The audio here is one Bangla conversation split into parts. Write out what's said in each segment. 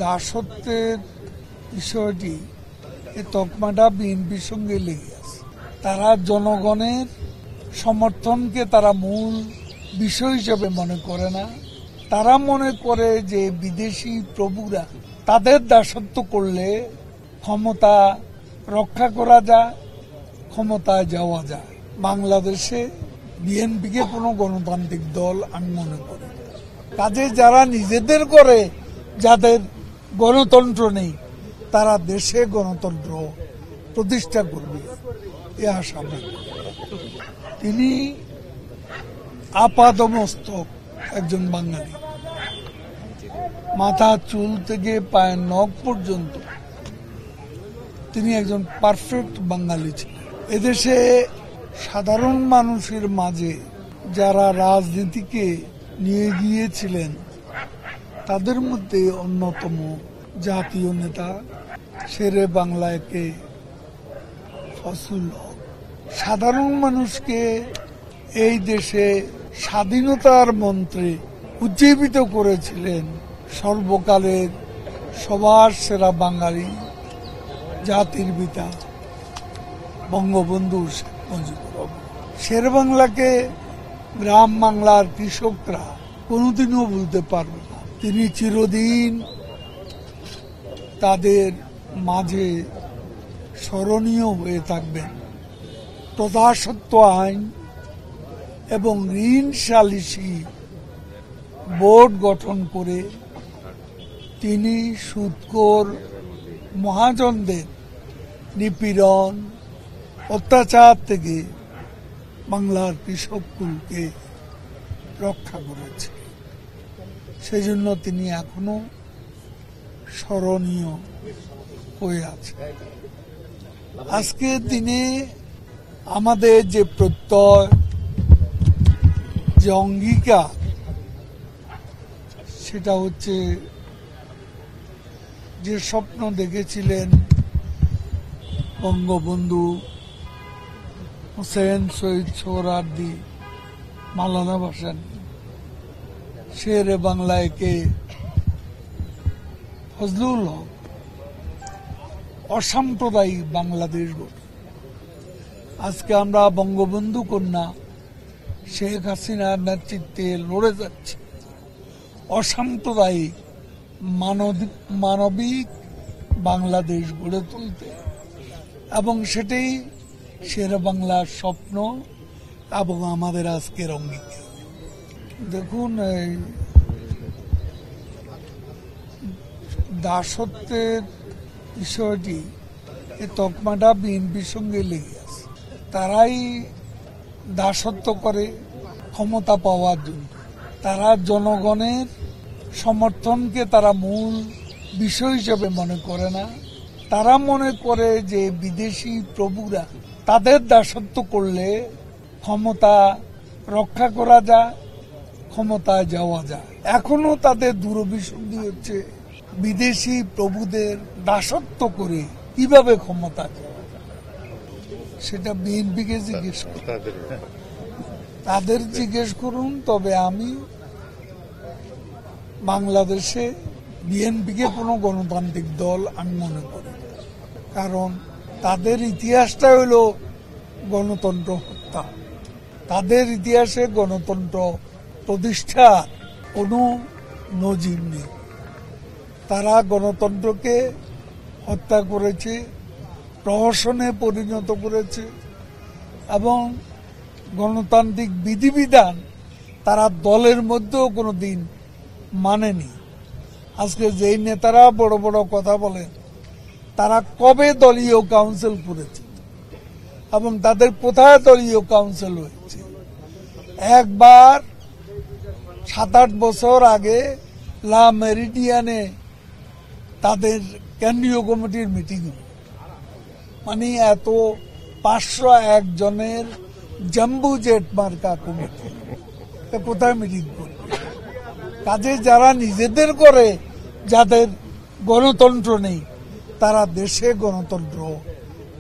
দাসত্বের বিষয়টি এই তকমাটা বিএনপির সঙ্গে লেগে আছে। তারা জনগণের সমর্থনকে তারা মূল বিষয় হিসেবে মনে করে না। তারা মনে করে যে বিদেশি প্রভুরা তাদের দাসত্ব করলে ক্ষমতা রক্ষা করা যায়, ক্ষমতায় যাওয়া যায়। বাংলাদেশে বিএনপিকে কোনো গণতান্ত্রিক দল আমি মনে করি। কাজে যারা নিজেদের করে যাদের গণতন্ত্র নেই, তারা দেশে গণতন্ত্র প্রতিষ্ঠা করবে এ আশা করি। তিনি আপাদমস্তক একজন বাঙালি, মাথা চুল থেকে পায়ের নখ পর্যন্ত তিনি একজন পারফেক্ট বাঙালি ছিলেন। এদেশে সাধারণ মানুষের মাঝে যারা রাজনীতিকে নিয়ে গিয়েছিলেন তাদের মধ্যে অন্যতম জাতীয় নেতা শেরে বাংলাকে ফজলুল হক। সাধারণ মানুষকে এই দেশে স্বাধীনতার মন্ত্রে উজ্জীবিত করেছিলেন সর্বকালের সবার সেরা বাঙালি, জাতির পিতা বঙ্গবন্ধু শেখ মুজিবুর রহমান। শের বাংলাকে গ্রাম বাংলার কৃষকরা কোনোদিনও ভুলতে পারবে না। তিনি চিরদিন তাদের মাঝে স্মরণীয় হয়ে থাকবেন। প্রজাস্বত্ব আইন এবং ঋণ সালিসি বোর্ড গঠন করে তিনি সুদখোর মহাজনদের নিপীড়ন অত্যাচার থেকে বাংলার কৃষককুলকে রক্ষা করেছে। সেজন্য তিনি এখনো স্মরণীয় হয়ে আছে। আজকের দিনে আমাদের যে প্রত্যয়, যে অঙ্গীকার, সেটা হচ্ছে যে স্বপ্ন দেখেছিলেন বঙ্গবন্ধু হুসেন, শহীদ সোহরাওয়ার্দী, মাওলানা ভাসানী, শেরে বাংলাকে ফজলুল হক অসাম্প্রদায়িক বাংলাদেশ গড়ে। আজকে আমরা বঙ্গবন্ধু কন্যা শেখ হাসিনার নেতৃত্বে লড়ে যাচ্ছি অসাম্প্রদায়িক মানবিক বাংলাদেশ গড়ে তুলতে, এবং সেটাই শেরে বাংলার স্বপ্ন এবং আমাদের আজকের অঙ্গীকার। দেখুন, এই দাসত্বের বিষয়টি এই তকমাটা বিএনপির সঙ্গে লেগে আছে। তারাই দাসত্ব করে ক্ষমতা পাওয়ার জন্য। তারা জনগণের সমর্থনকে তারা মূল বিষয় হিসেবে মনে করে না। তারা মনে করে যে বিদেশি প্রভুরা তাদের দাসত্ব করলে ক্ষমতা রক্ষা করা যায়, ক্ষমতায় যাওয়া যায়। এখনো তাদের দূরভিসন্ধি হচ্ছে বিদেশি প্রভুদের দাসত্ব করে কিভাবে ক্ষমতা যাওয়া যায়। সেটা বিএনপিকে জিজ্ঞেস করুন, তাদের জিজ্ঞেস করুন। তবে আমি বাংলাদেশে বিএনপিকে কোনো গণতান্ত্রিক দল আমি মনে করি, কারণ তাদের ইতিহাসটা হইল গণতন্ত্র হত্যা। তাদের ইতিহাসে গণতন্ত্র প্রতিষ্ঠার কোনো নজির নেই। তারা গণতন্ত্রকে হত্যা করেছে, প্রহসনে পরিণত করেছে, এবং গণতান্ত্রিক বিধিবিধান তারা দলের মধ্যেও কোনো দিন মানেনি। আজকে যেই নেতারা বড় বড় কথা বলেন, তারা কবে দলীয় কাউন্সিল করেছে এবং তাদের কোথায় দলীয় কাউন্সিল হয়েছে? একবার 7-8 বছর আগে লা মেরিডিয়ানে তাদের কেন্দ্রীয় কমিটির মিটিং, মানে এত 501 জনের জাম্বু জেট মার্কা কমিটি কোথায় মিটিং করবে? কাজে যারা নিজেদের করে যাদের গণতন্ত্র নেই, তারা দেশে গণতন্ত্র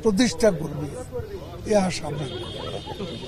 প্রতিষ্ঠা করবে এ আশা করি।